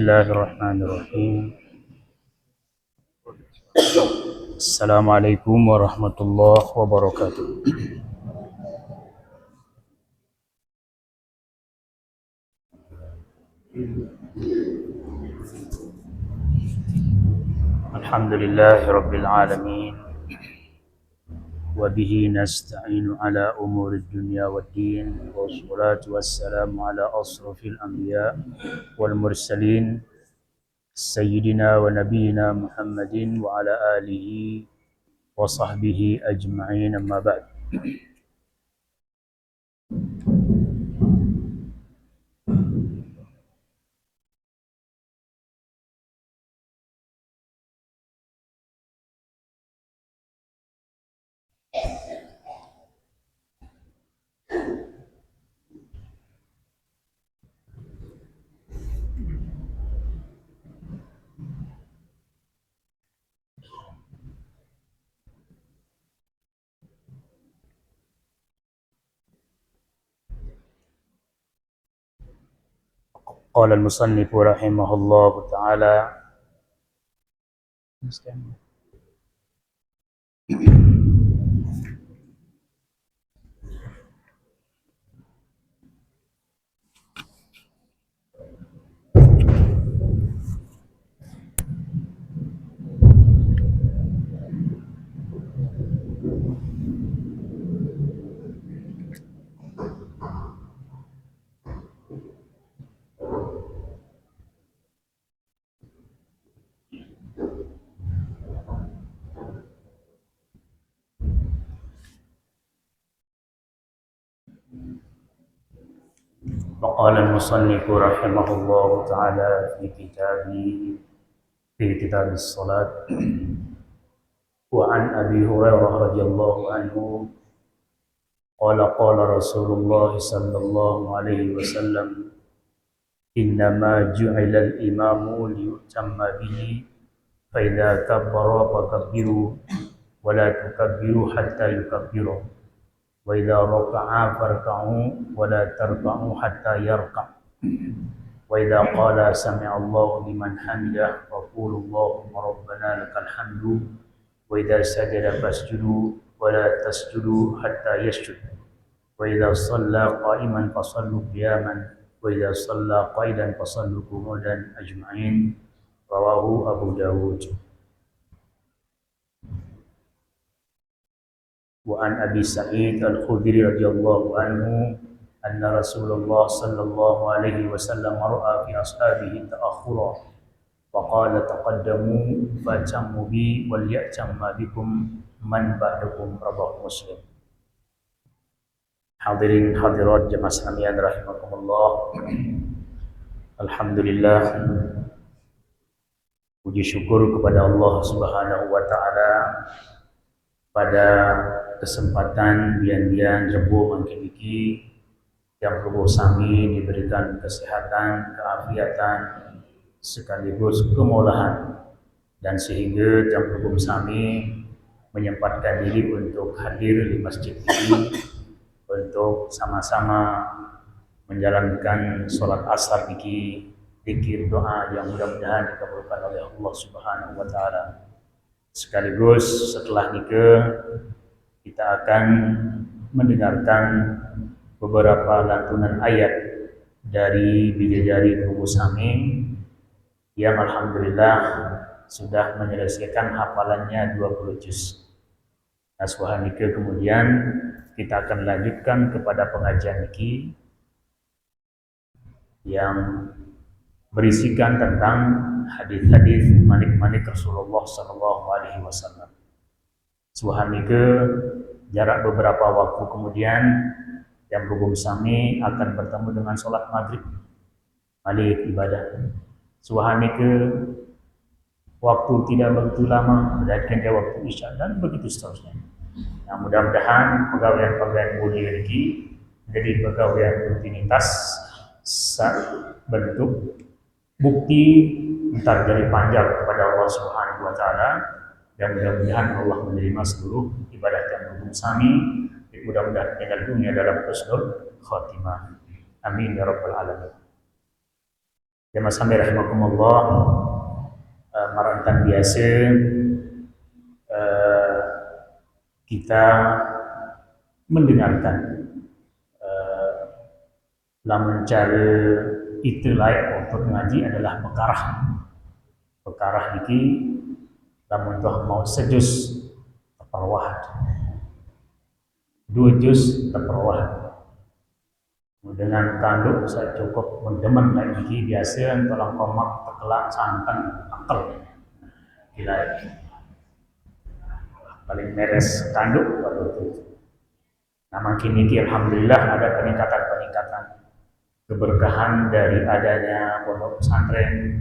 الله الرحمن الرحيم. السلام عليكم ورحمة الله وبركاته. الحمد لله رب العالمين، وبه نستعين على أمور الدنيا والدين، والصلاة والسلام على أشرف الأنبياء والمرسلين سيدنا ونبينا محمد وعلى آله وصحبه أجمعين، أما بعد. قال المصنف رحمه الله تعالى: وقال المصنف رحمه الله تعالى في كتاب الصلاة: وعن أبي هريرة رضي الله عنه قال قال رسول الله صلى الله عليه وسلم: إنما جعل الإمام ليؤتم به، فإذا كبر فكبروا ولا تكبروا حتى يكبروا، وإذا ركع فاركعوا ولا تركعوا حتى يركع، وإذا قال سمع الله لمن حمده فقولوا اللهم ربنا لك الحمد، وإذا سجد فاسجدوا ولا تسجدوا حتى يسجد، وإذا صلى قائما فصلوا قياما، وإذا صلى قائدا فصلوا قعودا أجمعين. رواه أبو داود. وعن أبي سعيد الخدري رضي الله عنه أن رسول الله صلى الله عليه وسلم رأى في أصحابه تأخرا وقال: تقدموا فأتموا بي وليأتم بكم من بعدكم. رواه Muslim. Hadirin hadirat jemaah sekalian rahimakumullah. Alhamdulillah, puji syukur kepada Allah Subhanahu wa taala pada kesempatan bian-bian Rebo mangkin iki yang Rebo sami diberikan kesehatan, keafiatan sekaligus kemolahan, dan sehingga jam Rebo sami menyempatkan diri untuk hadir di masjid ini untuk sama-sama menjalankan sholat asar niki, zikir doa yang mudah-mudahan dikabulkan oleh Allah Subhanahu wa taala. Sekaligus setelah nikah kita akan mendengarkan beberapa lantunan ayat dari bidadari Ibu Sami yang alhamdulillah sudah menyelesaikan hafalannya 20 juz. Nah, setelah nikah kemudian kita akan lanjutkan kepada pengajian niki yang berisikan tentang hadis-hadis manik-manik Rasulullah Sallallahu Alaihi Wasallam. Suhani ke jarak beberapa waktu kemudian yang berhubung sami akan bertemu dengan sholat maghrib, balik ibadah. Suhani ke waktu tidak begitu lama, berdasarkan waktu isya dan begitu seterusnya. Nah, mudah-mudahan pegawai-pegawai mulia ini menjadi pegawai rutinitas bentuk bukti entar dari panjang kepada Allah Subhanahu wa taala, dan mudah-mudahan Allah menerima seluruh ibadah yang berhubung sami, mudah-mudahan meninggal dunia dalam husnul khatimah. Amin ya rabbal alamin. Jamaah sampai rahimakumullah, marantan biasa kita mendengarkan lamun cara itu layak untuk ngaji adalah bekarah. Bekarah niki lamun toh mau sejus terperwah, 2 juz terperwah. Dengan tanduk saya cukup mendemen lagi biasa tolong komak tekelan santan akal gila paling meres tanduk pada itu. Nah makin ini alhamdulillah ada peningkatan keberkahan dari adanya pondok pesantren,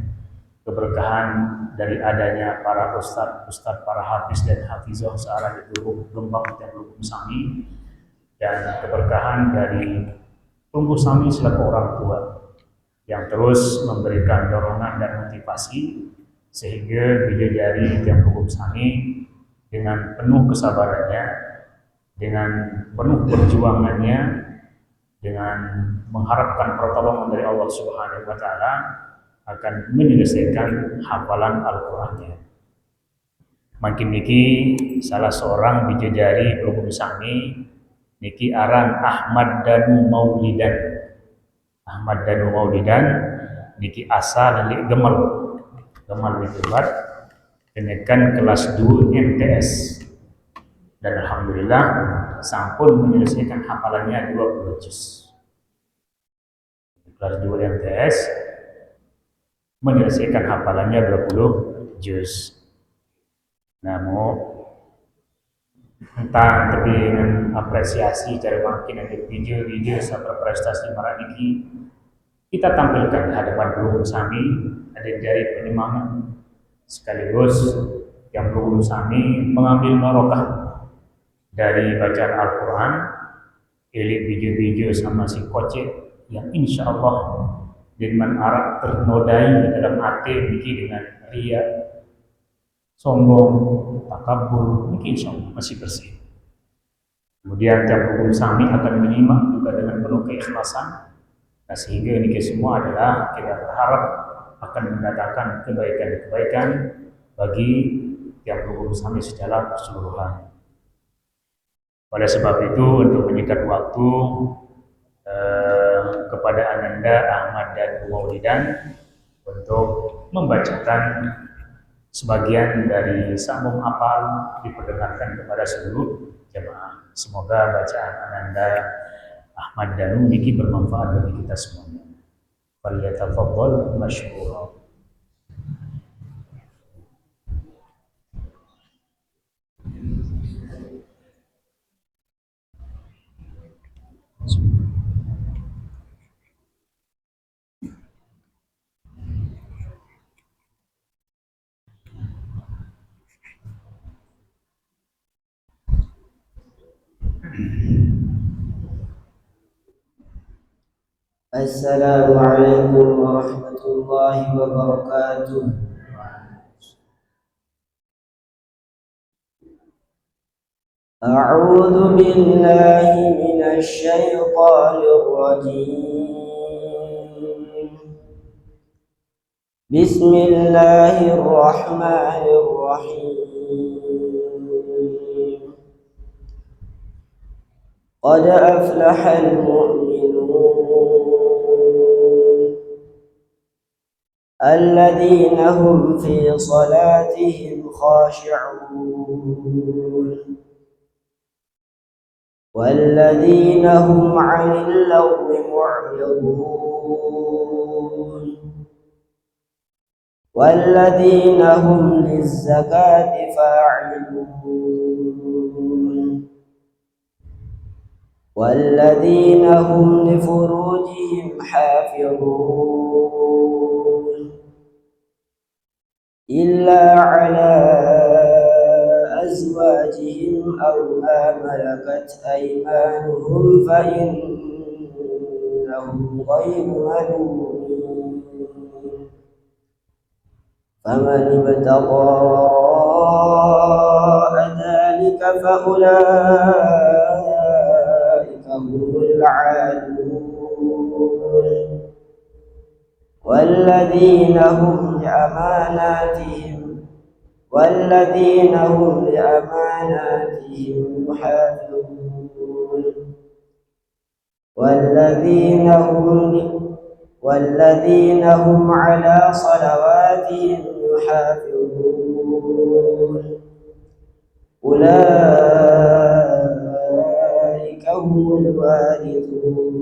keberkahan dari adanya para ustadz, para hafiz dan hafizah searah di Gembang dan Lubuk Sami, dan keberkahan dari tumbuh sami selaku orang tua yang terus memberikan dorongan dan motivasi sehingga bidadari yang hukum sami dengan penuh kesabarannya, dengan penuh perjuangannya, dengan mengharapkan pertolongan dari Allah Subhanahu wa taala akan menyelesaikan hafalan Al-Qur'annya. Makin niki salah seorang bidadari hukum sami niki aran Ahmad Danu Maulidan. Ahmad Danu Maulidan niki asal dari Gemal itu buat kenaikan kelas 2 MTS. Dan alhamdulillah sampun menyelesaikan hafalannya 20 juz. Kelas 2 MTS menyelesaikan hafalannya 20 juz. Namun entah tapi dengan apresiasi cara makin ada video sampai prestasi maraniki kita tampilkan di hadapan guru sami, ada dari penyemangat sekaligus yang guru sami mengambil barokah dari bacaan Al-Quran, elit video sama si kocek yang insya Allah dengan arah ternodai dalam hati niki dengan ria, sombong, takabur, mungkin insya Allah masih bersih. Kemudian tiap hukum sami akan menyimak juga dengan penuh keikhlasan. Nah, sehingga ini semua adalah kita berharap akan mendatangkan kebaikan-kebaikan bagi tiap hukum sami secara keseluruhan. Oleh sebab itu untuk menyingkat waktu kepada Ananda Ahmad dan Maulidan untuk membacakan sebagian dari sambung apal diperdengarkan kepada seluruh jemaah. Semoga bacaan Ananda Ahmad Danu niki bermanfaat bagi kita semuanya. Falyatafaddal masykuran. Assalamualaikum warahmatullahi wabarakatuh. A'udzu billahi minasy syaithanir rajim. Bismillahirrahmanirrahim. Qad aflahal mu'minun alladhina hum fi salatihim khashi'un walladhina hum 'anil lagwi mu'ridun walladhina hum lizzakati fa'ilun والذين هم لفروجهم حافظون إلا على أزواجهم أو ما ملكت أيمانهم فإنهم غير ملومين فمن ابتغى وراء ذلك فأولئك هم العادون والذين هم لأماناتهم يحافظون والذين هم على صلواتهم يحافظون أولئك هم الوارثون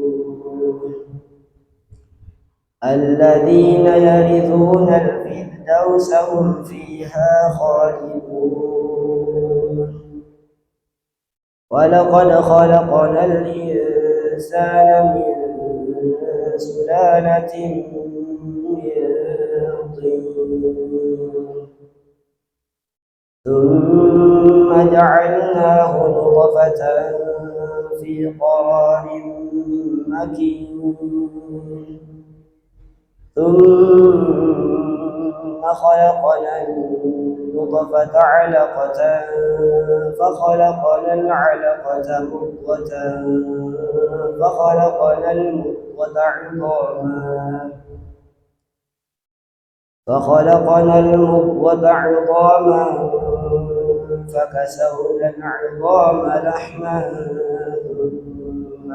الذين يرثون الفردوس هم فيها خالدون ولقد خلقنا الإنسان من سلالة من طين ثم جعلناه نطفة في قرار مكين ثم خلقنا النطفة علقة فخلقنا العلقة مضغة فخلقنا المضغة عظاما فكسونا العظام لحما ثم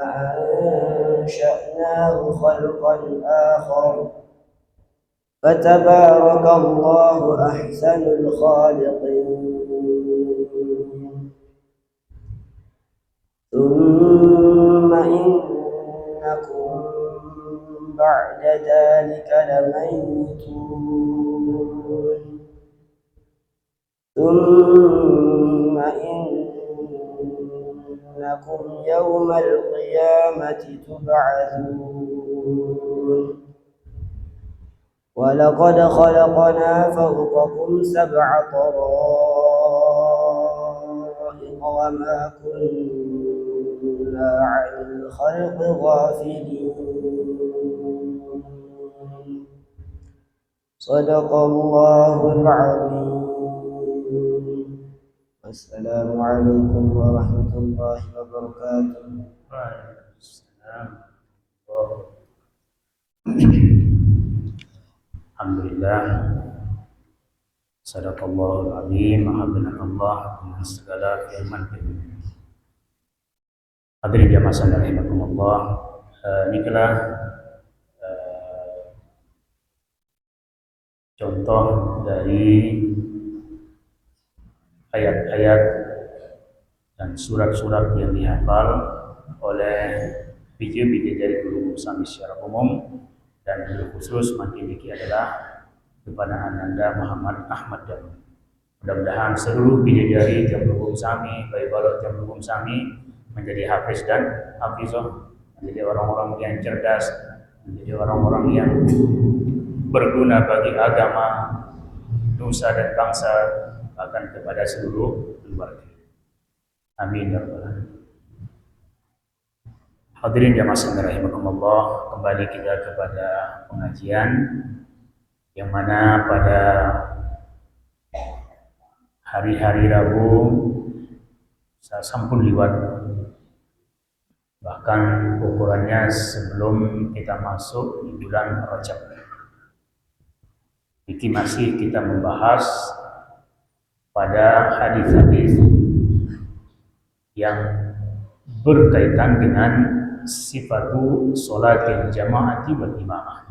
أنشأناه خلقا آخر فتبارك الله أحسن الخالقين ثم إنكم بعد ذلك لميتون ثم إنكم يوم القيامة تبعثون ولقد خلقنا فوقكم 7 طرائق وما كنا عن الخلق غافلين صدق الله العظيم والسلام عليكم ورحمة الله وبركاته. Alhamdulillah, sadaqallahul azim, maha dengan segala firman. Hadirin jamaah sekalian rahimakumullah, inilah contoh dari ayat-ayat dan surat-surat yang dihafal oleh biji-biji dari guru kami secara umum, dan guru khusus makin ini adalah kepada Ananda Muhammad Ahmad Jamu. Mudah-mudahan seluruh bidadari Jamul Hukum Sami, baik balot Jamul Hukum Sami menjadi hafiz dan hafizah, menjadi orang-orang yang cerdas, menjadi orang-orang yang berguna bagi agama, nusa dan bangsa, bahkan kepada seluruh keluarga. Amin ya rabbal alamin. Hadirin jamaah sekalian rahimakumullah, kembali kita kepada pengajian yang mana pada hari-hari Rabu saya sampun liwat, bahkan ukurannya sebelum kita masuk di bulan Rajab. Ini masih kita membahas pada hadis-hadis yang berkaitan dengan sifatu sholatil jamaati wal imamah,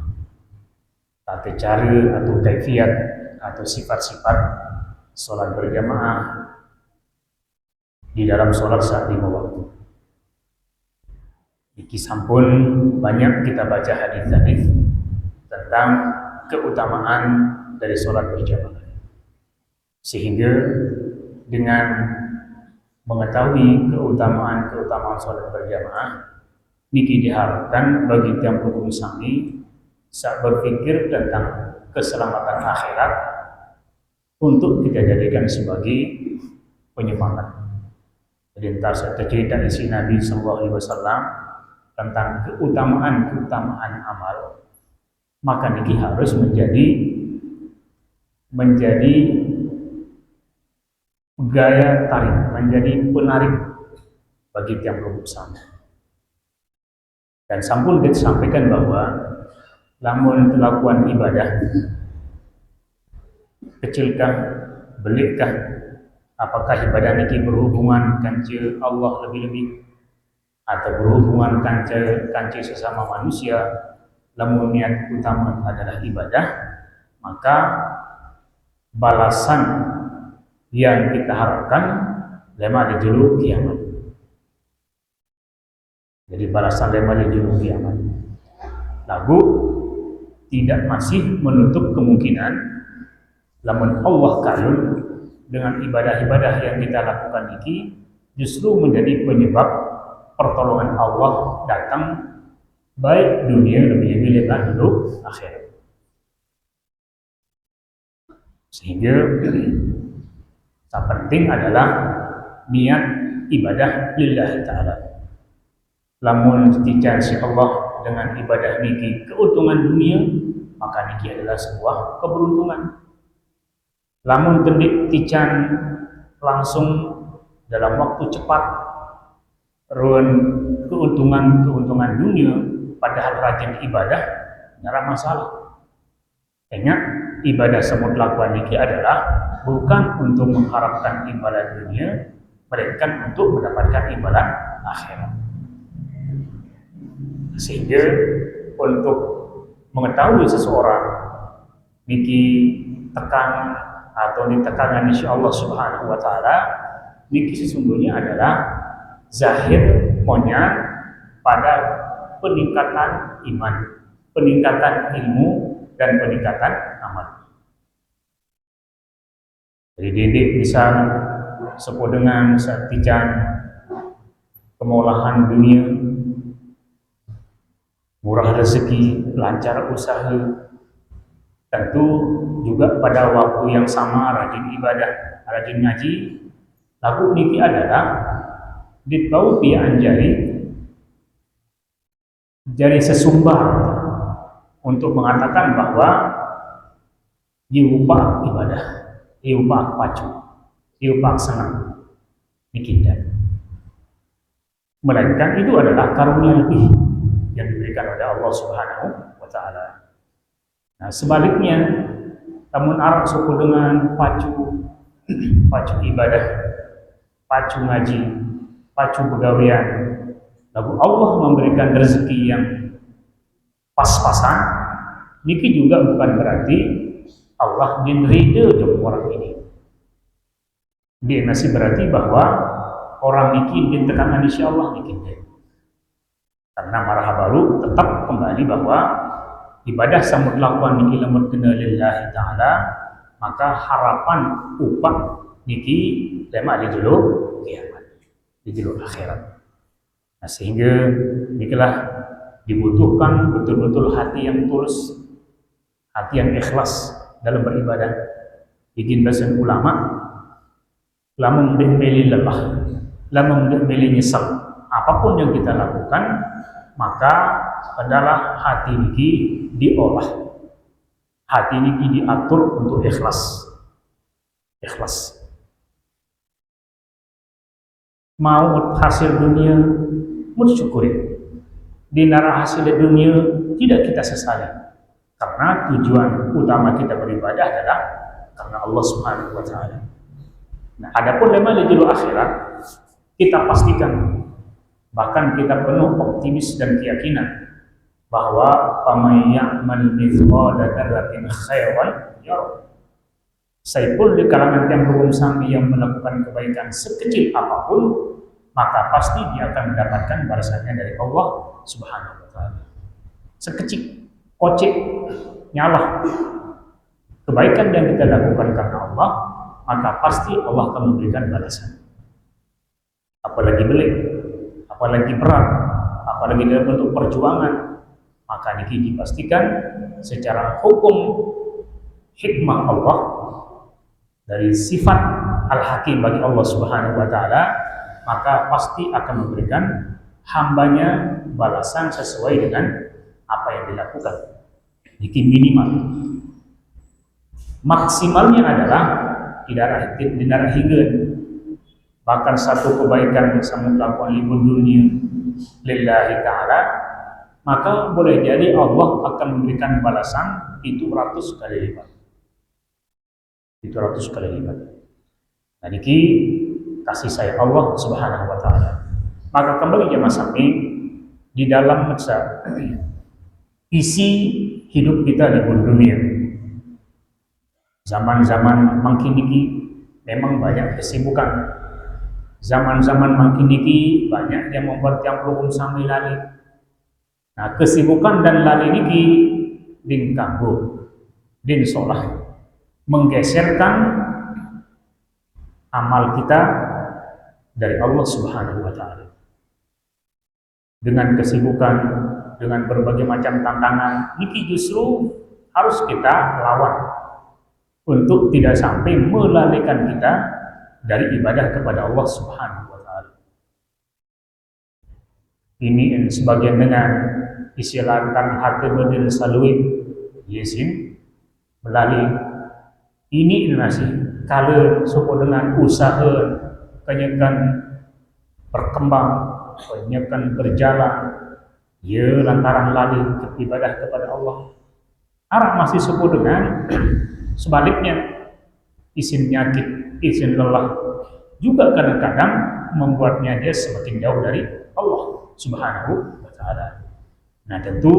tata cara atau kaifiat atau sifat-sifat sholat berjamaah di dalam sholat saat 5 waktu. Iki sampun banyak kita baca hadis-hadis tentang keutamaan dari sholat berjamaah, sehingga dengan mengetahui keutamaan sholat berjamaah, niki diharapkan bagi Jamul Hukum Sami saat berpikir tentang keselamatan akhirat untuk kita jadikan sebagai penyemangat. Jadi entar saya cerita isi Nabi SAW tentang keutamaan amal, maka niki harus menjadi gaya tarik, menjadi penarik bagi Jamul Hukum Sami. Dan sampun disampaikan bahwa lamun melakukan ibadah kecilkah belikkah, apakah ibadah niki berhubungan kanca Allah lebih-lebih atau berhubungan kanca sesama manusia. Lamun niat utama adalah ibadah, maka balasan yang kita harapkan lema di julu kiamat. Jadi balasan lema di julu kiamat. Lagu tidak masih menutup kemungkinan lamun Allah kalun dengan ibadah-ibadah yang kita lakukan ini justru menjadi penyebab pertolongan Allah datang baik dunia lebih-lebih lebar dulu akhirat. Sehingga yang penting adalah niat ibadah lillahi ta'ala. Lamun tijan si Allah dengan ibadah niki keuntungan dunia, maka niki adalah sebuah keberuntungan. Lamun tendik tijan langsung dalam waktu cepat ruan keuntungan dunia padahal rajin ibadah tidak masalah. Ingat, ibadah semut lakukan niki adalah bukan untuk mengharapkan imbalan dunia, melainkan untuk mendapatkan imbalan akhirat. Sehingga untuk mengetahui seseorang niki tekan atau ditekangan insya Allah Subhanahu wa Ta'ala, niki sesungguhnya adalah zahir monya pada peningkatan iman, peningkatan ilmu, dan peningkatan amal. Jadi didik bisa sepo dengan satijan kemolahan dunia, murah rezeki, lancar usaha, tentu juga pada waktu yang sama rajin ibadah, rajin ngaji. Lagu niki adalah ditau pian jari sesumbar untuk mengatakan bahwa diubah ibadah, diubah pacu, diubah senang, dikindan. Melainkan itu adalah karunia lebih yang diberikan oleh Allah Subhanahu wa Ta'ala. Nah, sebaliknya, namun Arab suku dengan pacu ibadah, pacu ngaji, pacu pegawian, lalu Allah memberikan rezeki yang pas-pasan, niki juga bukan berarti Allah ridho dengan orang ini. Dia masih berarti bahwa orang niki ditekanan insya Allah niki. Karena marah baru tetap kembali bahwa ibadah samud lakukan niki lamun kena lillahi ta'ala, maka harapan upah niki lema di julu kiamat, di julu akhirat. Nah, sehingga nikilah dibutuhkan betul-betul hati yang tulus, hati yang ikhlas dalam beribadah. Bikin bahasan ulama, lamun meli lelah, lamun meli nyesal, apapun yang kita lakukan, maka adalah hati niki diolah, hati niki diatur untuk ikhlas. Ikhlas. Mau hasil dunia, mensyukuri. Dinara hasil dunia tidak kita sesali, karena tujuan utama kita beribadah adalah karena Allah Subhanahu wa Ta'ala. Nah, adapun lema di julu akhirat, kita pastikan, bahkan kita penuh optimis dan keyakinan bahwa faman ya'mal mithqala dzarratin khairan yarah. Saipun di kalangan yang belum sampai yang melakukan kebaikan sekecil apapun, maka pasti dia akan mendapatkan balasannya dari Allah Subhanahu wa Ta'ala. Sekecil, kocek, nyala kebaikan yang kita lakukan karena Allah, maka pasti Allah akan memberikan balasan. Apalagi belik, apalagi berat, apalagi dalam bentuk perjuangan, maka niki dipastikan secara hukum hikmah Allah dari sifat al-hakim bagi Allah Subhanahu wa Ta'ala, maka pasti akan memberikan hambanya balasan sesuai dengan apa yang dilakukan. Niki minimal, maksimalnya adalah tidak hingga bahkan satu kebaikan sama melakukan libur dunia lillahi ta'ala maka boleh jadi Allah akan memberikan balasan itu 100 kali lipat. Itu 100 kali lipat. Nah, niki kasih sayang Allah Subhanahu wa taala. Maka kembali jemaah sami di dalam masa isi hidup kita di bumi dunia. Zaman-zaman makin niki memang banyak kesibukan. Zaman-zaman makin niki banyak yang membuat yang belum sampai lali. Nah, kesibukan dan lali niki din kanggo, din sholah, menggeserkan amal kita dari Allah Subhanahu wa taala. Dengan kesibukan, dengan berbagai macam tantangan, niki justru harus kita lawan untuk tidak sampai melalaikan kita dari ibadah kepada Allah Subhanahu wa taala. Ini sebagian dengan istilahkan hati bedil salui yesin melalui ini nasi kalau suku dengan usaha kenyakan berkembang, kenyakan berjalan, ya lantaran lali ibadah kepada Allah. Arah masih suku dengan sebaliknya isin penyakit, isin lelah juga kadang-kadang membuatnya dia semakin jauh dari Allah Subhanahu wa taala. Nah, tentu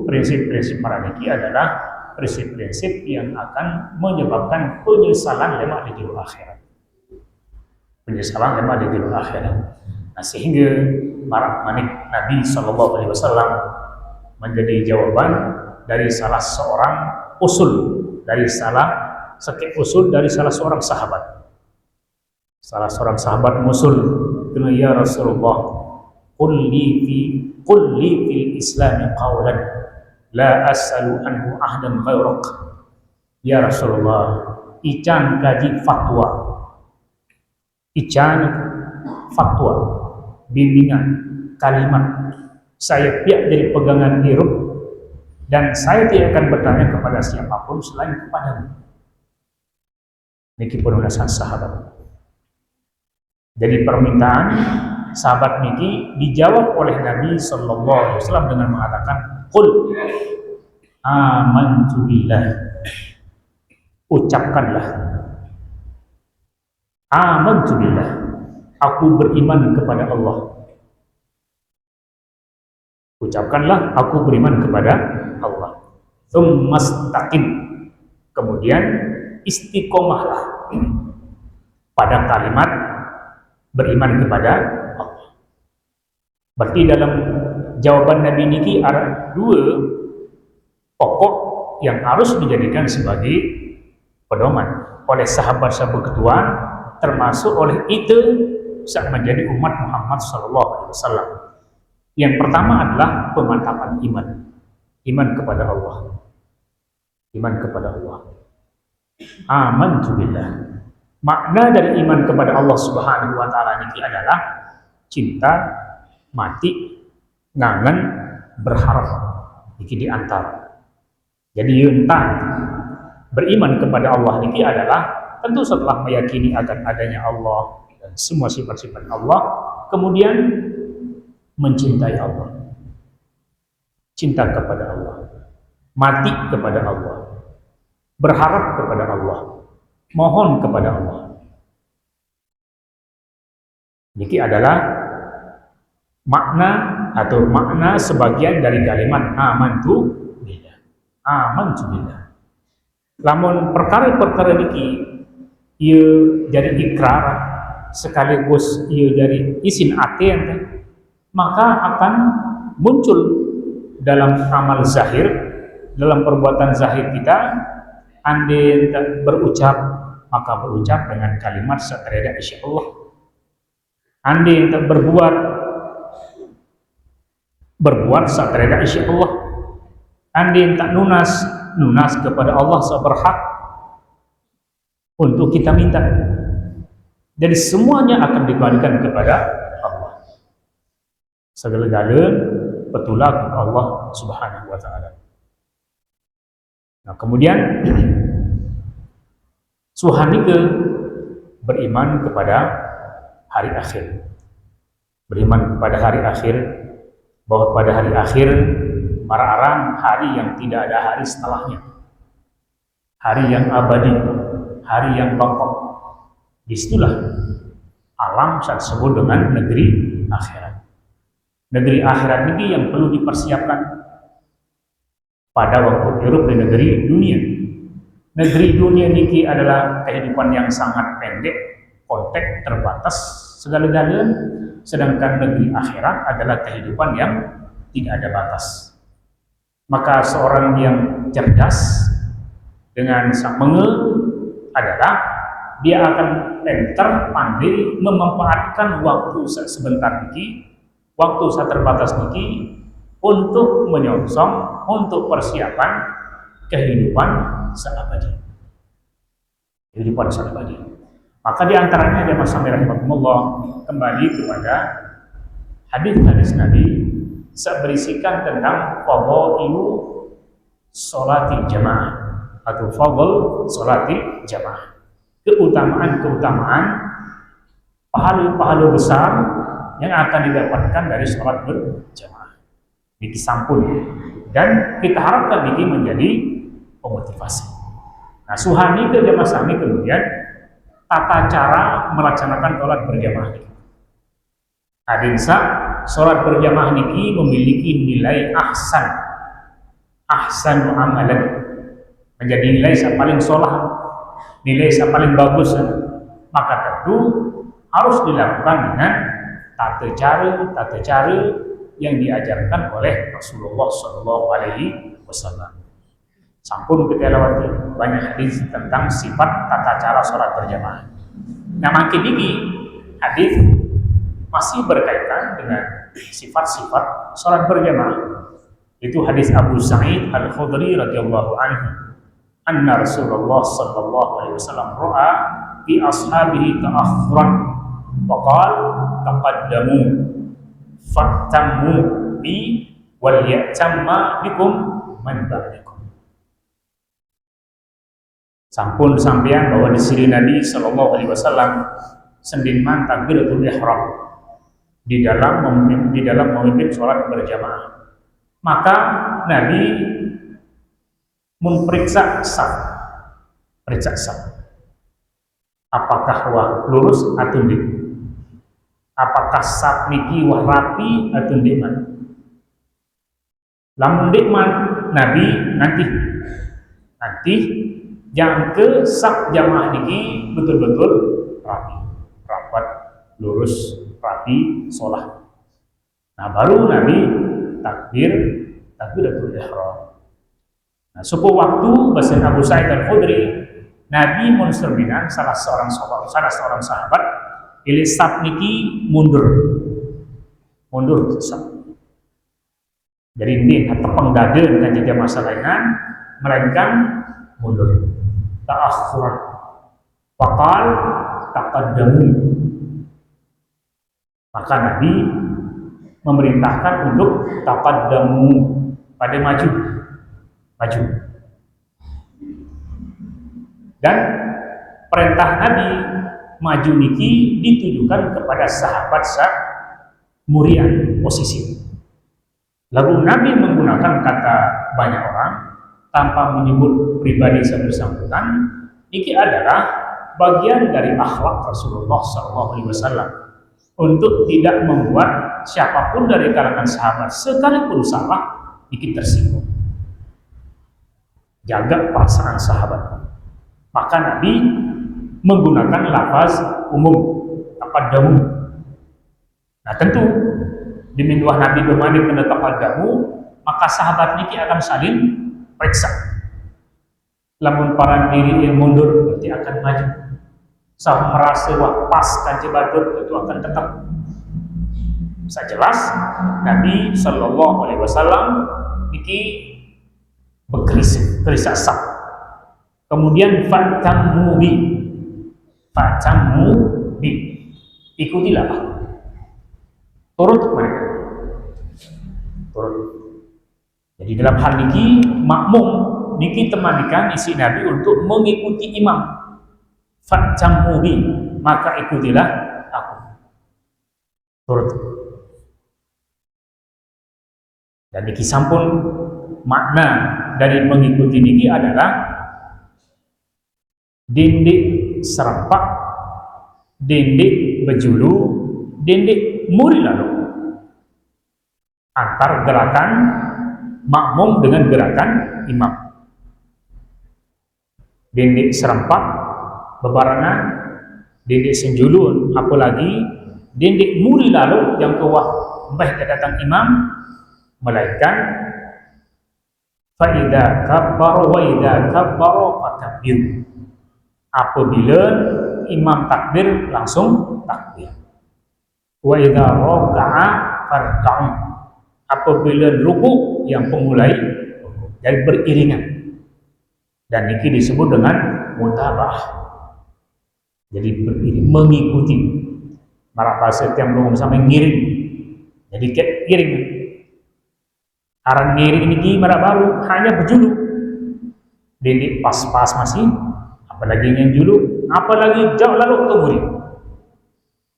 prinsip-prinsip maraniki adalah prinsip-prinsip yang akan menyebabkan penyesalan lema di juru akhirat. Penyesalan lema di juru akhirat. Nah, sehingga manik Nabi Shallallahu Alaihi Wasallam menjadi jawaban dari salah seorang usul dari salah seorang sahabat. Salah seorang sahabat musul, ya Rasulullah, qul li fil Islam qawlan la as'alu anhu ahdan ghairak. Ya Rasulullah, ican kaji fatwa. Ican fatwa, bimbingan, kalimat. Saya pihak dari pegangan hirup dan saya tidak akan bertanya kepada siapapun selain kepadamu. Niki penulisan sahabat. Jadi permintaan sahabat niki dijawab oleh Nabi Sallallahu Alaihi Wasallam dengan mengatakan, "Qul amantu billah." Ucapkanlah, amantu billah. Aku beriman kepada Allah. Ucapkanlah, aku beriman kepada Allah. Tsumastaqim. Kemudian istiqomahlah pada kalimat beriman kepada Allah. Berarti dalam jawaban Nabi niki ada dua pokok yang harus dijadikan sebagai pedoman oleh sahabat-sahabat ketuaan, termasuk oleh itu saat menjadi umat Muhammad Sallallahu Alaihi Wasallam. Yang pertama adalah pemantapan iman kepada Allah, iman kepada Allah. Amantu billah. Makna dari iman kepada Allah Subhanahu wa taala ini adalah cinta, mati, ngangen, berharap. Ini di antara. Jadi yuntang beriman kepada Allah ini adalah tentu setelah meyakini akan adanya Allah dan semua sifat-sifat Allah, kemudian mencintai Allah. Cinta kepada Allah. Mati kepada Allah. Berharap kepada Allah, mohon kepada Allah. Ini adalah makna atau makna sebagian dari kalimat amantu billah. Amantu billah. Lamun perkara-perkara niki ia jadi ikrar sekaligus ia jadi isin ati maka akan muncul dalam amal zahir, dalam perbuatan zahir kita. Andai berucap, maka berucap dengan kalimat satreda insyaallah. Andai berbuat satreda insyaallah. Andai tak nunas kepada Allah seberhak untuk kita minta. Jadi semuanya akan dikembalikan kepada Allah. Segala-gala betulah Allah Subhanahu wa taala. Nah, kemudian suhanike beriman kepada hari akhir. Beriman kepada hari akhir, bahwa pada hari akhir para aran hari yang tidak ada hari setelahnya, hari yang abadi, hari yang pokok. Disitulah alam saya sebut dengan negeri akhirat. Negeri akhirat ini yang perlu dipersiapkan pada waktu hidup di negeri dunia. Negeri dunia ini adalah kehidupan yang sangat pendek, konteks terbatas, segala-galanya. Sedangkan negeri akhirat adalah kehidupan yang tidak ada batas. Maka seorang yang cerdas dengan sang menge adalah dia akan pintar, pandai memanfaatkan waktu sebentar ini, waktu saat terbatas ini untuk menyongsong, untuk persiapan kehidupan seabadi. Kehidupan seabadi. Maka di antaranya ada Mas Samir rahimahullah kembali kepada hadis-hadis Nabi berisikan tentang fadhailu sholatil jamaah atau fadl sholatil jamaah. Keutamaan-keutamaan pahala-pahala besar yang akan didapatkan dari sholat berjamaah. Ini sampun dan kita harapkan ini menjadi pemotivasi. Nah, suhani ke jamaah sami kemudian tata cara melaksanakan sholat berjamaah ini. Adinsa sholat berjamaah ini memiliki nilai ahsan amalan, menjadi nilai yang paling sholat, nilai yang paling bagus. Maka tentu harus dilakukan dengan tata cara yang diajarkan oleh Rasulullah Shallallahu Alaihi Wasallam. Sampun kita lewati banyak hadis tentang sifat tata cara sholat berjamaah. Nah, makin ini hadis masih berkaitan dengan sifat-sifat sholat berjamaah. Itu hadis Abu Sa'id Al-Khudri radhiyallahu anhu. Anna Rasulullah sallallahu alaihi wasallam ra'a bi ashabihi ta'akhuran wa qala taqaddamu fatammu bi wal ya'tamma bikum man ba'dakum. Sampun sampeyan bahwa di sini Nabi sallallahu alaihi wasallam sendirian takbiratul ihram di dalam memimpin sholat berjamaah. Maka Nabi memperiksa saf. Apakah wah lurus atau ndik? Apakah saf niki wah rapi atau ndik man? Lamun ndik man, Nabi nanti yang ke saf jamaah niki betul-betul rapi, rapat, lurus, rapi, sholat. Nah, baru Nabi takbiratul ihram. Nah, suku waktu bahasa Abu Sa'id Al-Khudri, Nabi menserbinan salah seorang sahabat, pilih saf niki mundur saf. Jadi ini tepeng daden kan jadi masalah melainkan mundur. Ta'akhuran. Faqal taqaddamu. Maka Nabi memerintahkan untuk taqaddamu, pada maju. Dan perintah Nabi maju niki ditujukan kepada sahabat murian posisi. Lalu Nabi menggunakan kata banyak orang tanpa menyebut pribadi yang bersangkutan. Ini adalah bagian dari akhlak Rasulullah SAW untuk tidak membuat siapapun dari kalangan sahabat sekalipun salah ini tersinggung. Jaga perasaan sahabat. Maka Nabi menggunakan lafaz umum, taqaddamu. Nah, tentu di minwah Nabi bermandi kena taqaddamu, maka sahabat niki akan saling periksa. Lamun para diri yang mundur berarti akan maju. Sah merasa wah pas kanji batur itu akan tetap. Saya jelas Nabi Shallallahu Alaihi Wasallam niki bergerisah sah. Kemudian fatammu bi, ikutilah aku. Turut mereka. Turut. Jadi dalam hal niki makmum niki temanikan isi Nabi untuk mengikuti imam. Fatammu bi, maka ikutilah aku. Turut. Dan niki sampun makna dari mengikuti niki adalah dindik serempak, dindik bejulu, dindik muri lalu. Antar gerakan makmum dengan gerakan imam. Dindik serempak bebarengan, dindik senjulun, apalagi dindik muri lalu yang kewah mbah datang imam, melainkan faida kabbara wa idza kabbara fakabbir. Apabila imam takbir langsung takbir. Wa idza raka'a farka'u. Apabila ruku yang pemulai dari beriringan. Dan ini disebut dengan mutabah. Jadi beriring, mengikuti. Marah bahasa yang belum sampai ngiring. Jadi ngiring. Aran ngiring ini marah baru hanya berjulu. Jadi pas-pas masih, apalagi yang julu, apalagi jauh lalu kemuri.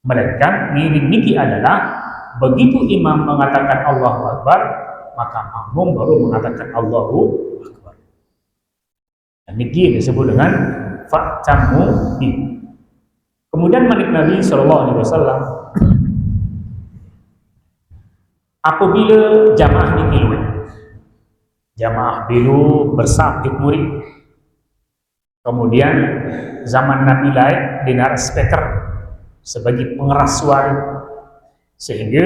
Melainkan ngiring niki adalah begitu imam mengatakan Allahu Akbar, maka makmum baru mengatakan Allahu Akbar. Dan niki disebut dengan fa'tamu bi. Kemudian manik Nabi SAW, apabila jamaah niki luwih, jamaah dulu bersabit murid. Kemudian zaman Nabi lain dinar speaker sebagai pengeras suara, sehingga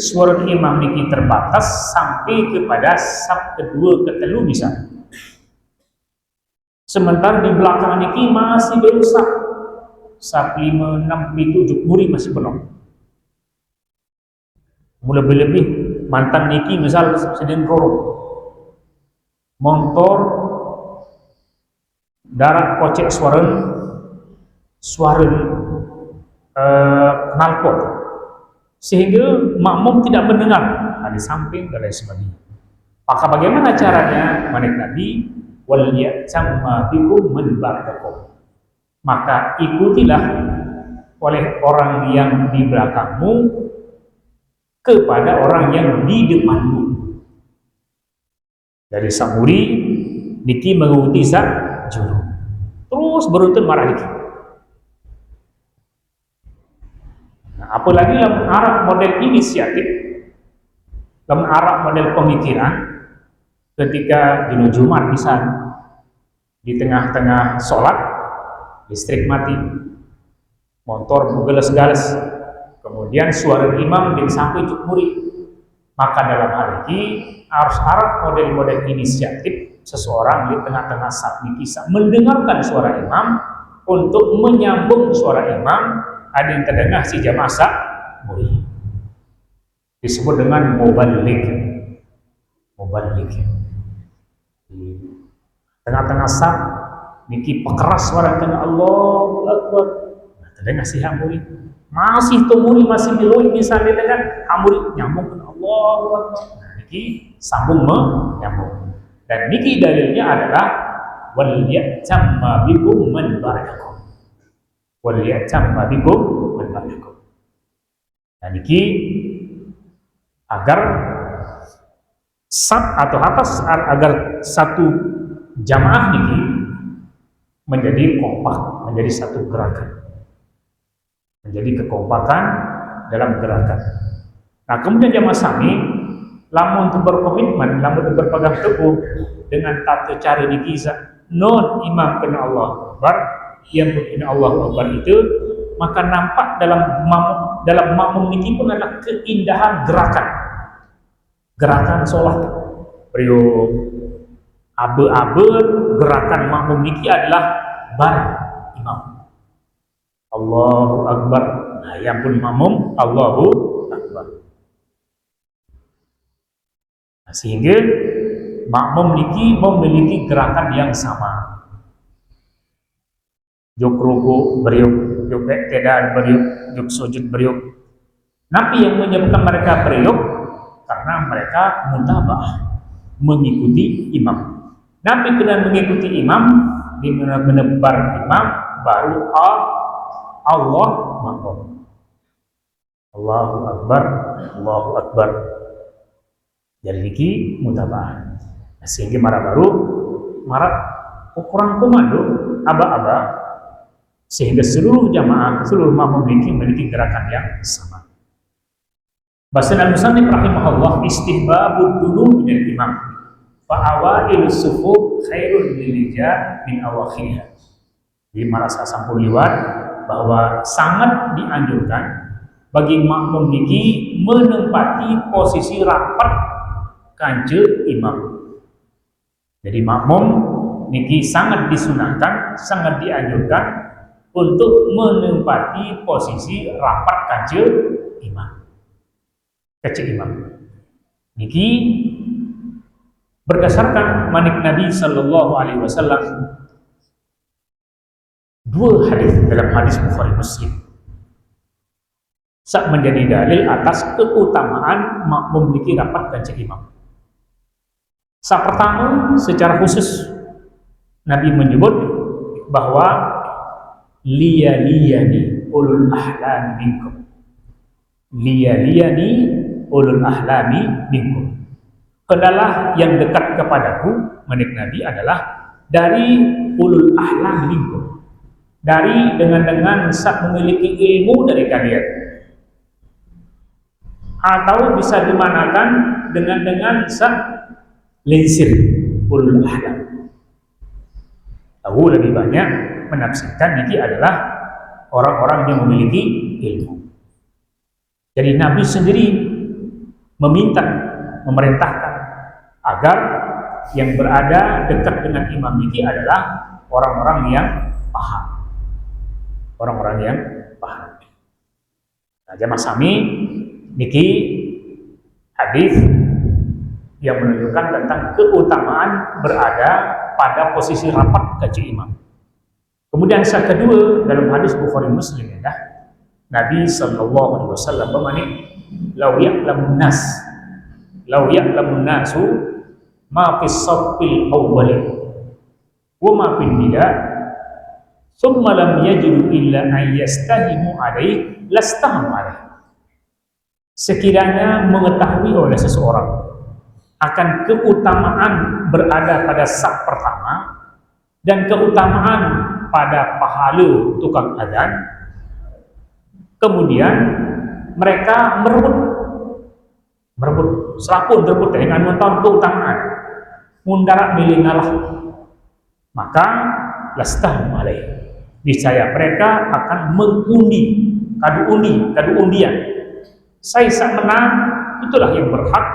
suara imam niki terbatas sampai kepada sab kedua ketelu misalnya. Sementara di belakang niki masih berusak sab 5, 6, 7 murid masih penuh. Lebih-lebih mantan niki misal sedang rorong motor darat kocek suara knalpot, sehingga makmum tidak mendengar di samping dan lain sebagainya. Maka bagaimana caranya? Manik Nabi wal ya'tamma bikum man ba'dakum. Maka ikutilah oleh orang yang di belakangmu kepada orang yang di depanmu. Dari samuri niki mengikuti juru. Terus beruntun marah niki. Nah, apalagi dalam Arab model inisiatif, dalam Arab model pemikiran, ketika di Jumat misalnya di tengah-tengah sholat listrik mati, motor bugeles-gales, kemudian suara imam dan sampai cuk murid, maka dalam hal ini harus Arab model-model inisiatif seseorang di tengah-tengah saat bisa mendengarkan suara imam untuk menyambung suara imam, ada yang terdengar si jamaah sak murid, disebut dengan mubalik. Di tengah-tengah saat niki pekeras suara tengah Allahu Akbar, terdengar si murid masih temuri masih miluin misalnya dengan hamuri nyambung ke Allahu Akbar. Nah, niki sambung menyambung. Dan niki dalilnya adalah wal ya'tamma bikum man ba'dakum. Wal ya'tamma bikum man ba'dakum. Nah, niki agar atau agar satu jamaah niki menjadi kompak, menjadi satu gerakan, menjadi kekompakan dalam gerakan. Nah, kemudian jamaah sami lamun berkomitmen, lamun berpegang teguh dengan tata cara niki non imam kena Allah Akbar, yang kena Allah Akbar itu, maka nampak dalam makmum niki pun adalah keindahan gerakan sholat. Beliau abe-abe gerakan makmum niki adalah bar imam Allahu Akbar. Nah, yang pun makmum Allahu Akbar. Nah, sehingga makmum niki memiliki gerakan yang sama. Juk ruku beriuk, juk iktidal beriuk, juk sujud beriuk. Nabi yang menyebutkan mereka beriuk karena mereka mutabah, mengikuti imam. Nabi kena mengikuti imam, benar-benar bar imam, baru Allah makmum. Allahu Akbar, Allahu Akbar. Jadi niki mutaba'ah. Nah, sehingga marah kurang komando aba-aba, sehingga seluruh jamaah, seluruh makmum memiliki gerakan yang sama. Bahasa al-musannif rahimahullah, istihbabud dulu minal imam fa awailus sufuf khairul lilija min awakhirha. Jadi merasa sampun liwat bahwa sangat dianjurkan bagi makmum niki menempati posisi rapat kanjeng imam. Jadi makmum niki sangat disunahkan, sangat dianjurkan untuk menempati posisi rapat kanjeng imam. Kanjeng imam. Niki berdasarkan manik Nabi Sallallahu Alaihi Wasallam, dua hadis dalam hadis Bukhari Muslim sak menjadi dalil atas keutamaan makmum niki rapat kanjeng imam. Sak pertama, secara khusus Nabi menyebut bahwa liyaliyani ulul ahlami minkum. Liyaliyani ulul ahlami minkum. Adalah yang dekat kepadaku, manik Nabi adalah dari ulul ahlam minkum. Dari dengan sak memiliki ilmu dari kalian. Atau bisa dimanakan dengan sak linsir ulul ahlam. Tahu lebih banyak menafsirkan ini adalah orang-orang yang memiliki ilmu. Jadi Nabi sendiri memerintahkan agar yang berada dekat dengan imam ini adalah orang-orang yang paham. Orang-orang yang paham. Nah, jamaah sami niki hadis yang menunjukkan tentang keutamaan berada pada posisi rapat kanjeng imam. Kemudian yang kedua dalam hadis Bukhari Muslim ya, Nabi Sallallahu Alaihi Wasallam bermanik, "Lau ya'lamun nasu ma fis saffil awwal wa ma fil bida, thumma lam yajidu illa an yastahimu alaihi lastahamu alaihi." Sekiranya mengetahui oleh seseorang akan keutamaan berada pada saf pertama dan keutamaan pada pahala tukang adzan, kemudian mereka merebut selapun berebut dengan menonton keutamaan mundarak milingalah, maka lastahum alaih, niscaya mereka akan mengundi kadu undian. Saya sak menang, itulah yang berhak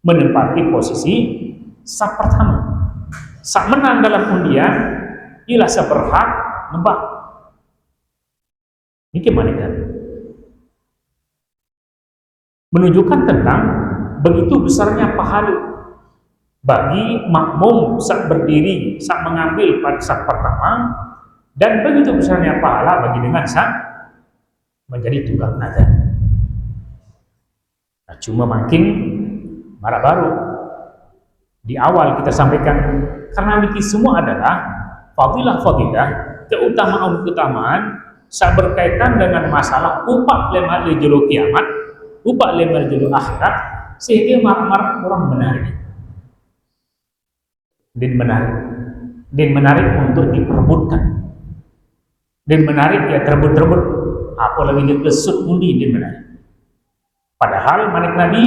menempati posisi saf pertama. Sak menang dalam undian, ialah sak berhak membak. Ini gimana kan? Menunjukkan tentang begitu besarnya pahala bagi makmum sak berdiri, sak mengambil pada saf pertama, dan begitu besarnya pahala bagi dengan sak menjadi tukang adzan. Nah, cuma makin marah baru di awal kita sampaikan, karena ini semua adalah fadilah, keutamaan sak berkaitan dengan masalah upah lemah lejulu kiamat, upah lemah lejulu akhirat, sehingga marah orang menarik untuk diperebutkan, dan menarik ya terbut apalagi dia kesut undi dan menarik. Padahal manik Nabi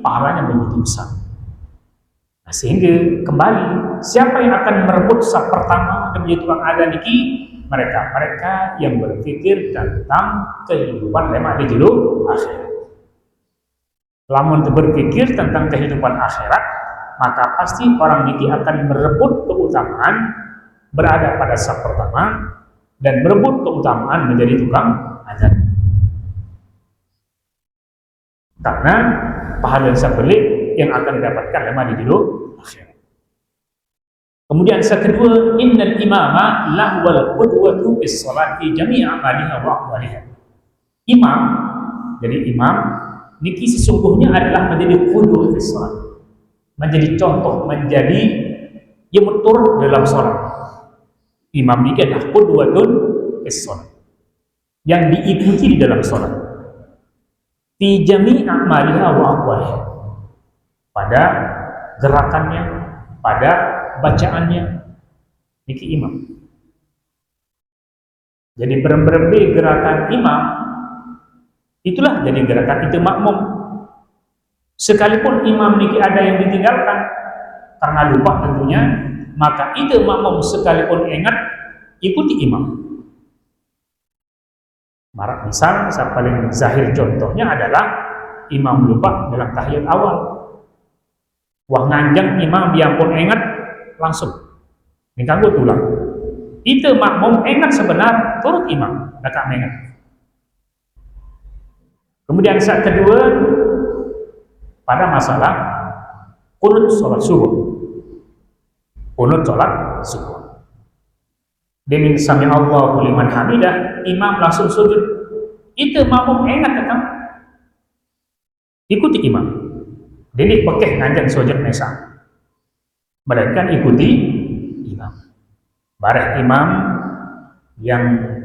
pahalanya begitu besar. Nah, sehingga kembali siapa yang akan merebut saf pertama dan menjadi tukang adzan niki? Mereka yang berpikir tentang kehidupan lemah di julu akhirat. Lamun berpikir tentang kehidupan akhirat, maka pasti orang niki akan merebut keutamaan berada pada saf pertama dan merebut keutamaan menjadi tukang adzan. Karena pahala yang sebelik yang akan didapatkan lemah di julu akhirat. Kemudian yang kedua, innal imama lahwal qudwatu bis salati jami'a amaliha wa aqwaliha. Imam, jadi imam niki sesungguhnya adalah menjadi qudwah bis salat, menjadi contoh, menjadi yemutur dalam salat. Imam niki adalah qudwatun bis salat, yang diikuti di dalam salat. Fi jami'a amaliha wa aqwaliha, pada gerakannya, pada bacaannya, niki imam. Jadi berembe gerakan imam, itulah jadi gerakan itu makmum. Sekalipun imam niki ada yang ditinggalkan karena lupa tentunya, maka itu makmum sekalipun ingat ikuti imam. Marak misal, yang paling zahir contohnya adalah imam lupa dalam tahiyat awal. Wah nganjang imam dia pun ingat langsung diganggu tulang. Itu makmum ingat sebenar turut imam, nak mengat. Kemudian saat kedua pada masalah qunut sholat subuh. Qunut sholat subuh. Demin sami Allahu liman hamidah, imam langsung sujud. Itu makmum ingat tetap ikuti imam. Jadi pakai nganjang sujud mesa. Melainkan ikuti imam. Barah imam yang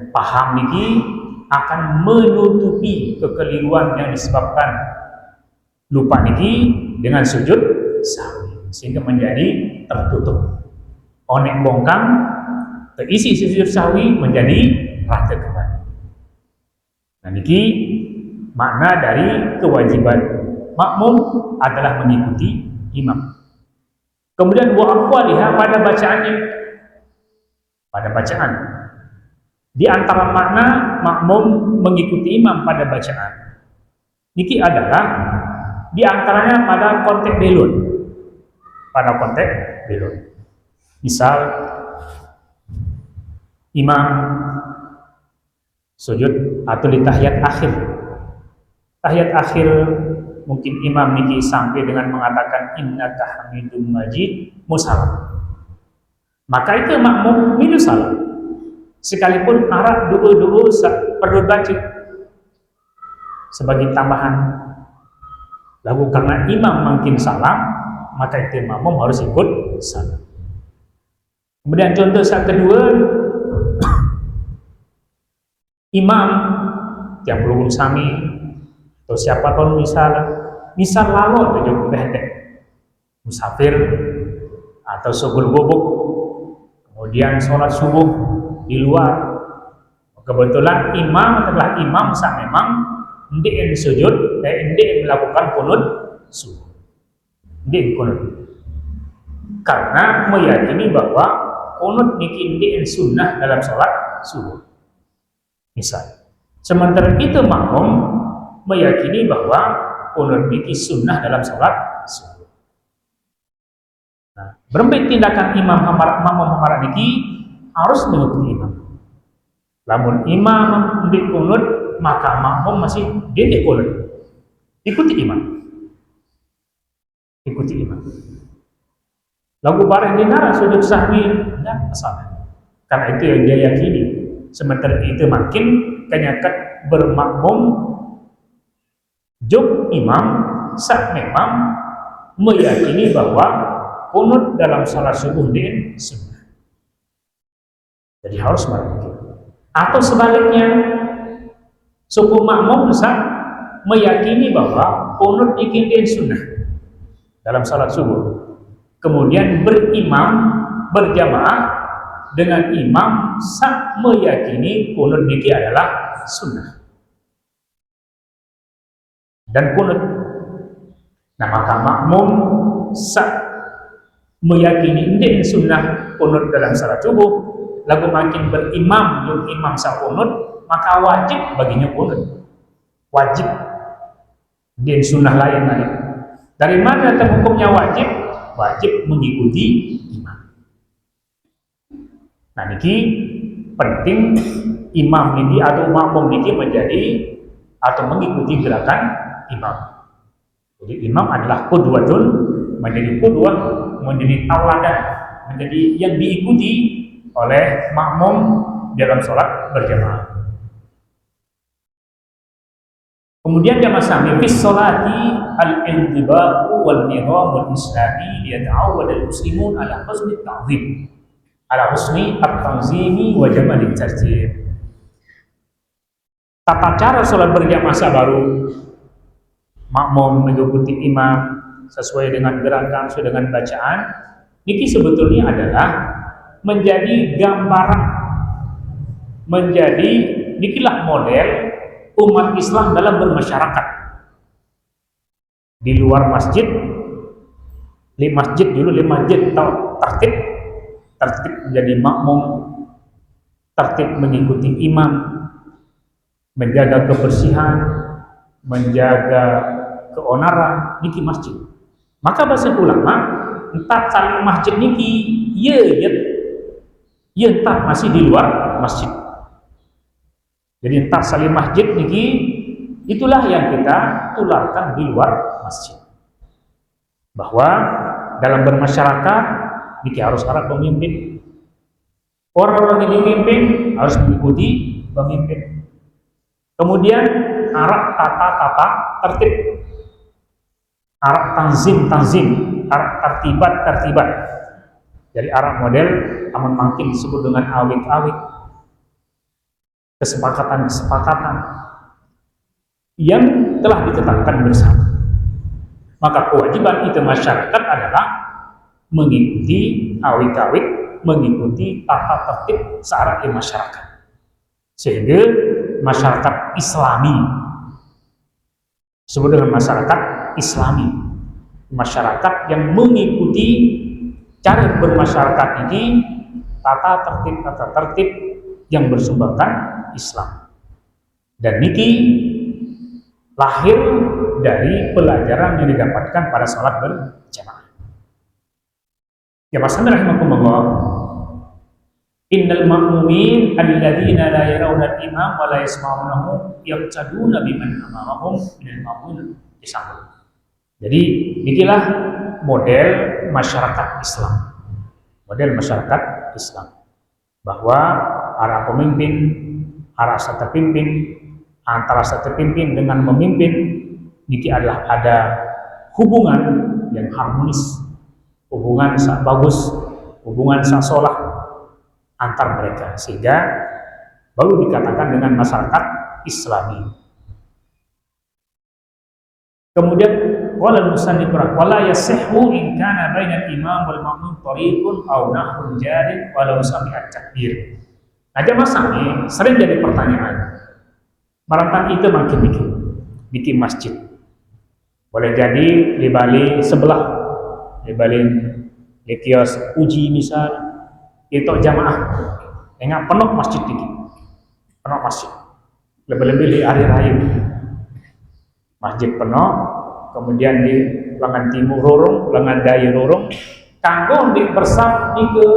paham niki akan menutupi kekeliruan yang disebabkan lupa niki dengan sujud sahwi, sehingga menjadi tertutup. Onek bongkang terisi sujud sahwi menjadi rata kembali. Nah niki makna dari kewajiban makmum adalah mengikuti imam. Kemudian wa aqwaliha pada bacaannya, pada bacaan. Di antara makna makmum mengikuti imam pada bacaan niki adalah di antaranya pada konteks belun. Pada konteks belun. Misal imam sujud atau di tahiyat akhir. Tahiyat akhir mungkin imam niki sampai dengan mengatakan innaka hamidum majid musalam. Maka itu makmum minus salam. Sekalipun arah doa-doa perlu baca sebagai tambahan. Lalu karena imam makin salam, maka itu makmum harus ikut salam. Kemudian contoh saat kedua, imam yang belum sami atau siapapun misal lalu tujuh bedek musafir atau sugul bubuk, kemudian sholat subuh di luar. Kebetulan imam adalah imam saat memang ndek sujud, ndek melakukan qunut subuh, ndek qunut, karena meyakini bahwa qunut niki ndek sunnah dalam sholat subuh. Misal, sementara itu makmum meyakini bahwa qunut niki sunnah dalam sholat subuh. Nah, berbagai tindakan makmum hamarat niki harus mengikuti imam. Lamun imam ndek qunut, maka makmum masih ndek qunut. Ikuti imam. Ikuti imam. Lagu bareng dinara sujud sahwi tidak masalah. Karena itu yang dia yakini. Sementara itu makin kenyakat bermakmum jog imam saat memang meyakini bahwa qunut dalam salat subuh din sunnah. Jadi harus melakukan. Atau sebaliknya, suku makmum saat meyakini bahwa qunut din sunnah dalam salat subuh. Kemudian berimam berjamaah dengan imam sak meyakini qunut niki adalah sunnah dan qunut. Nah maka makmum sak meyakini ndek sunnah qunut dalam salat subuh, lalu makin berimam yung imam sak qunut, maka wajib baginya qunut. Wajib ndek sunnah lain lagi. Dari mana hukumnya wajib? Wajib mengikuti imam. Nah niki penting imam niki atau makmum niki menjadi atau mengikuti gerakan imam. Jadi imam adalah qudwatun, menjadi qudwah, menjadi tauladan, menjadi yang diikuti oleh makmum dalam sholat berjamaah. Kemudian jamaah sami fi sholati al-intibaqu wal nizam wal islami liyata'awwad al-muslimun ala husni at-ta'zim ala husni at-tanzimi wa jamal at-tartib. Tata cara sholat berjamaah baru makmum mengikuti imam sesuai dengan gerakan, sesuai dengan bacaan, niki sebetulnya adalah menjadi gambaran, menjadi nikilah model umat Islam dalam bermasyarakat. Di luar masjid, di masjid tertib menjadi makmum, tertib mengikuti imam, menjaga kebersihan, menjaga keonaran, niki masjid. Maka bahasa ulama, entah saling masjid niki, ya entah masih di luar masjid. Jadi entah saling masjid niki, itulah yang kita tularkan di luar masjid. Bahwa dalam bermasyarakat niki harus ada pemimpin. Orang-orang yang dipimpin harus mengikuti pemimpin. Kemudian arah tata tertib, arah tanzim, arah tertibat. Jadi arah model aman mungkin disebut dengan awik, kesepakatan yang telah ditetapkan bersama. Maka kewajiban itu masyarakat adalah mengikuti awik, mengikuti tata tertib searah di masyarakat. Sehingga masyarakat Islami disebut dengan masyarakat Islami, masyarakat yang mengikuti cara bermasyarakat ini tata tertib yang bersumberkan Islam. Dan niki lahir dari pelajaran yang didapatkan pada sholat berjamaah. Ya masalah rahimakumullah. Innal ma'mumin alladzina la yarawna al-imam wa la yasma'unahu yaqtaduna biman amamahum minal ma'mumin isam. Jadi inilah model masyarakat Islam. Model masyarakat Islam bahwa para pemimpin, para satu pimpin, antara satu pimpin dengan memimpin niki adalah ada hubungan yang harmonis, hubungan yang bagus, hubungan yang sholah antar mereka, sehingga baru dikatakan dengan masyarakat Islami. Kemudian wala musannif wala yasihhu in kana bainal imam wal ma'mum tariqun aw nahrun jarin walau sami'at takbir. Aja masanya sering jadi pertanyaan. Maratan itu makin bikin masjid. Boleh jadi di Bali sebelah, di Bali di kios uji misal itu jamaah enggak penuh masjid tinggi, penuh masjid, lebih-lebih di hari raya masjid penuh. Kemudian di lengan timur rorong, lengan daya rorong, kanggo di bersam di ke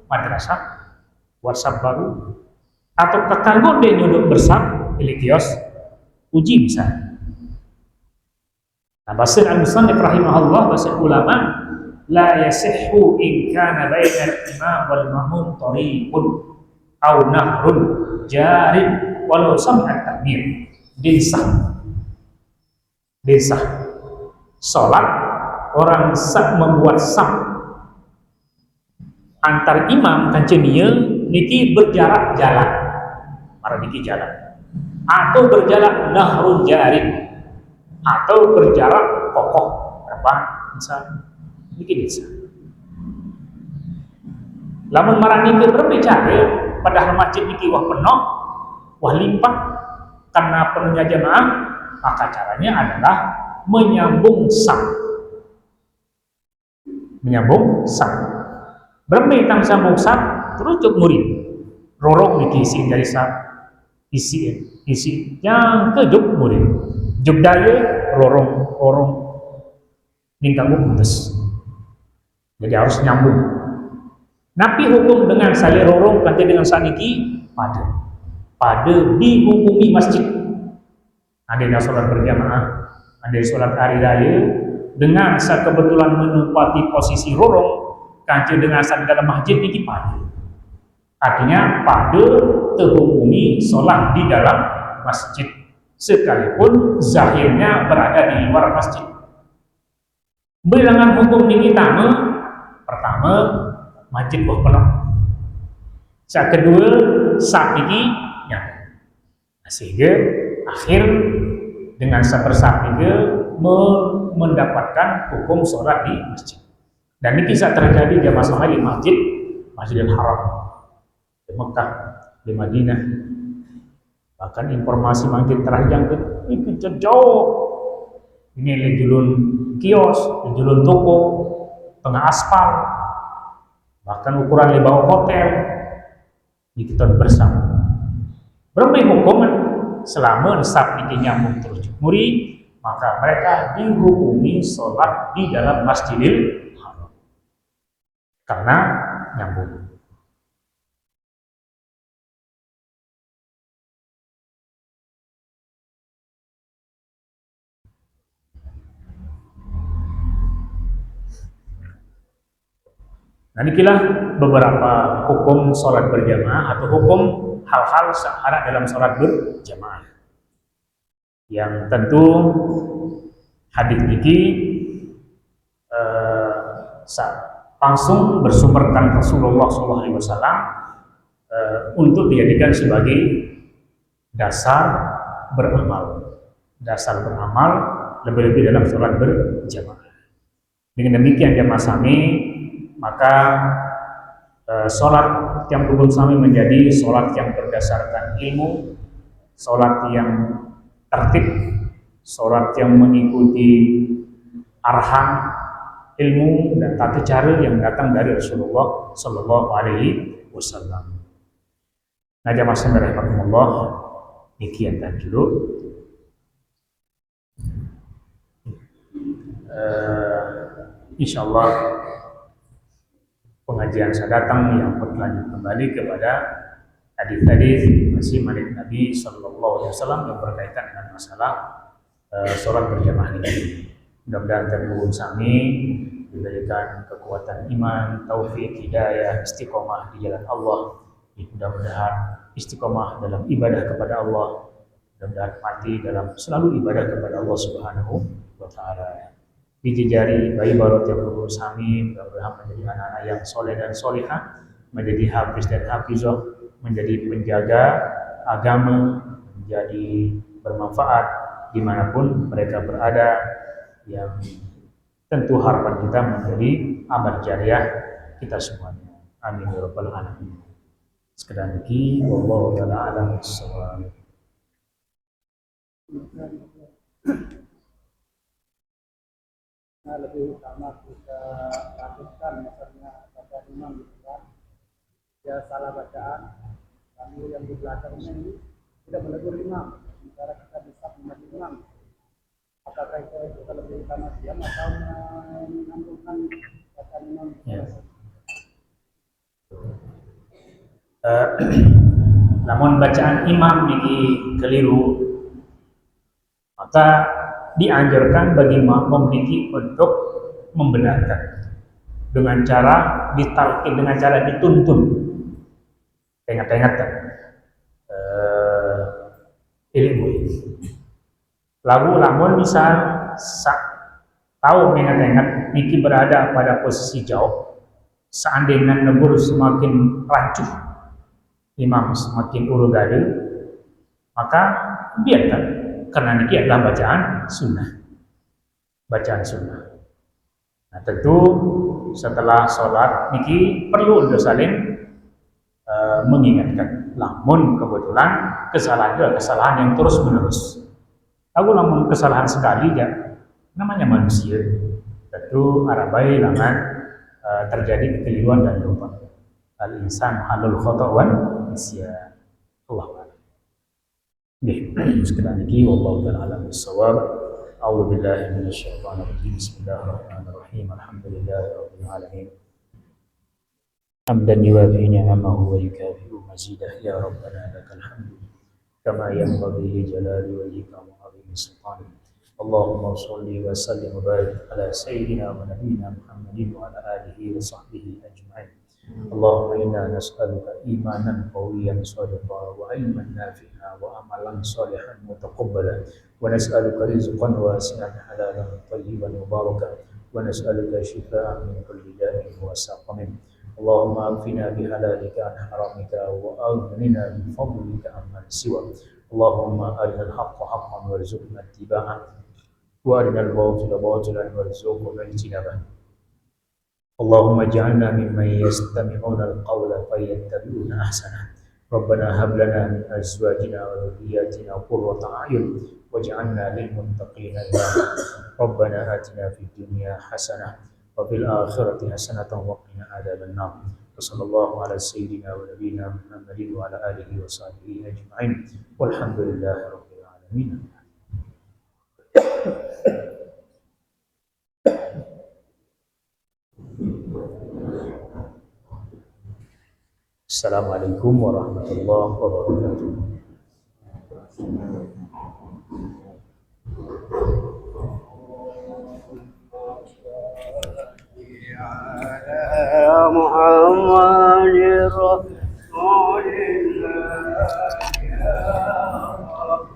madrasah WhatsApp baru, atau ke kanggo di nyuduk bersam di kios uji misalnya. Nah, bahasa al-musannif rahimahullah, bahasa ulama, la yasihhu in kana bainal imam wal ma'mum tariqun aw nahrun jarin walau sami'at takbir. Desa salat orang sak membuat saf antar imam kanceunieu niki berjarak jalan, mara niki jalan, atau berjarak nahrun jarin, atau berjarak kokoh berapa misal niki desa. Lamun marani ke berbicara padahal masjid niki wah penuh, wah limpah karena penuhnya jemaah, maka caranya adalah menyambung saf. Berarti tang sambung saf terus cuk murid. Rorok niki isi dari saf, isi yang ke juk murid. Juk daya rorong ningkang putus. Jadi harus nyambung. Napi hukum dengan sali rorong kanti dengan saniki pada dihukumi masjid. Ada yang sholat berjamaah, ada yang sholat hari raya dengan saat kebetulan menempati posisi rorong kanti dengan saat dalam masjid niki pada. Artinya pada terhukumi sholat di dalam masjid sekalipun zahirnya berada di luar masjid. Bilangan hukum niki pertama masjid penuh. Saat kedua saf niki nyambung. Sehingga akhir dengan sepersaf niki mendapatkan hukum sholat di masjid. Dan ini kisah terjadi di masalah di Masjidil Haram di Mekah, di Madinah. Bahkan informasi makin terjangkit itu jauh. Ini lejulun kios, lejulun toko, tengah aspal, bahkan ukuran di bawah hotel. Ini kita bersama. Berapa hukuman selama nisab ini nyambung terus muri, maka mereka dihukumi sholat di dalam Masjidil Haram karena nyambung. Nah, inilah beberapa hukum sholat berjamaah atau hukum hal-hal syarat dalam sholat berjamaah. Yang tentu hadis ini langsung bersumberkan Rasulullah SAW untuk dijadikan sebagai dasar beramal, lebih-lebih dalam sholat berjamaah. Dengan demikian jamaah sami, maka sholat yang rukun sami menjadi sholat yang berdasarkan ilmu, sholat yang tertib, sholat yang mengikuti arahan ilmu dan tata cara yang datang dari Rasulullah Sallallahu Alaihi Wasallam. Nah, jamaah sekalian rahimakumullah, demikian dulu. Insyaallah pengajian saya datang yang berlanjut kembali kepada hadis-hadis masih milik Nabi Sallallahu Alaihi Wasallam yang berkaitan dengan masalah sholat berjamaah ini. Mudah-mudahan terhubung sami diberikan kekuatan iman, taufik, hidayah, istiqomah di jalan Allah. Mudah-mudahan istiqomah dalam ibadah kepada Allah. Mudah-mudahan mati dalam selalu ibadah kepada Allah Subhanahu wa Ta'ala. Dijejari bayi barot yang berguru sami, mudah-mudahan menjadi anak-anak yang soleh dan solehah, menjadi hafiz dan hafizah, menjadi penjaga agama, menjadi bermanfaat dimanapun mereka berada, yang tentu harapan kita menjadi amal jariah kita semuanya. Amin ya rabbal alamin. Sekedar lagi, wallahu ta'ala a'lam bissawab. Nah, lebih utama kita lakukan misalnya baca imam gitu kan, ya salah bacaan, kami yang di belakangnya ini tidak menegur imam, sementara kita bisa menegur imam. Apakah itu lebih utama diam atau menyambungkan bacaan imam? Namun bacaan imam ini keliru, maka dianjurkan bagi makmum ini untuk membenarkan dengan cara ditalqin, dengan cara dituntun. Ingat-ingat kan? Ilmu. Lalu lamun misal tahu mengingat-ingat niki berada pada posisi jauh, seandainya negur semakin rancuh, imam semakin urugade, maka biarkan, karena niki adalah bacaan sunnah. Nah, tentu setelah sholat niki perlu untuk saling mengingatkan. Namun kebetulan kesalahan itu kesalahan yang terus menerus. Aku namun kesalahan sekali ya, namanya manusia. Tentu arabai langan terjadi kekeliruan dan lupa. Al-insan halul khota'wan isya. Allah. Sekarang lagi wallahu ta'ala alam bissawab. A'udzu billahi minasyaitonir rajim. Bismillahirrahmanirrahim. Alhamdulillahirabbil alamin. Hamdan yuwafi ni'amahu wa yukafi'u mazidah ya rabbana lakal hamdu kama yanbaghi li jalali wajhika wa 'azimi sultanik. Allahumma shalli wa sallim wa barik ala sayyidina wa nabiyyina Muhammadin wa ala alihi wa sahbihi ajma'in. Allahumma inna nas'aluka imanan qawiyan shadiqan wa ilman nafi'an wa amalan salihan mutaqabbalan wa nas'aluka rizqan wasi'an halalan tayyiban mubarakan wa nas'aluka shifaa'an min kulli da'in wa saqamin. Allahumma akfina bihalalika an haramika wa aghnina bi fadlika amman siwa. Allahumma arinal haqqa haqqan warzuqna ittiba'ah وأرنا الباطل باطلا وارزقنا اجتنابه. اللهم اجعلنا ممن يستمعون القول فيتبعون أحسنه. ربنا هب لنا من أزواجنا وذرياتنا قرة أعين واجعلنا للمتقين إماما. ربنا آتنا في الدنيا حسنة وفي الآخرة حسنة وقنا عذاب النار. وصلى الله على سيدنا ونبينا محمد وعلى آله وصحبه أجمعين والحمد لله رب العالمين. Assalamualaikum warahmatullahi wabarakatuh. يا محمد رسول الله يا رب